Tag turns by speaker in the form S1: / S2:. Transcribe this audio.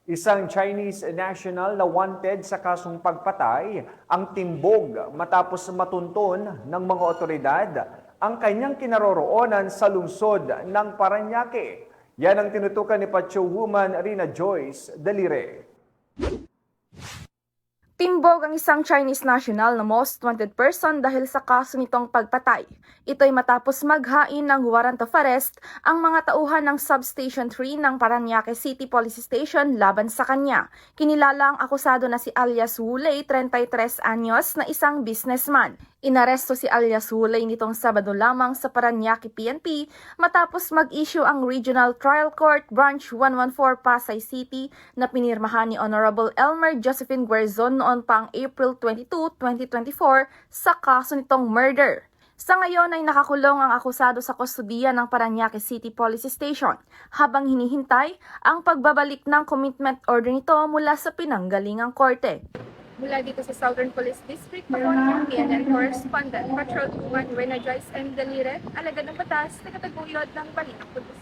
S1: Isang Chinese national na wanted sa kasong pagpatay ang timbog matapos matunton ng mga otoridad ang kanyang kinaroroonan sa lungsod ng Parañaque. Yan ang tinutukan ni Pacho Woman Rina Joyce Dalire.
S2: Timbog ang isang Chinese national na most wanted person dahil sa kaso nitong pagpatay. Ito'y matapos maghain ng warrant of arrest ang mga tauhan ng Substation 3 ng Parañaque City Police Station laban sa kanya. Kinilala ang akusado na si alias Wulay, 33 anyos, na isang businessman. Inaresto si alias Wulay nitong Sabado lamang sa Parañaque PNP matapos mag-issue ang Regional Trial Court Branch 114 Pasay City na pinirmahan ni Honorable Elmer Josephine Guerzon noon pang April 22, 2024 sa kaso nitong murder. Sa ngayon ay nakakulong ang akusado sa kustudiya ng Parañaque City Police Station habang hinihintay ang pagbabalik ng commitment order nito mula sa pinanggalingang korte.
S3: Mula dito sa Southern Police District, Paconia, PNN Correspondent, Patrol Woman Rina Joyce M. Dalire, alagad ng batas, tagataguyod ng Balitang Pulis.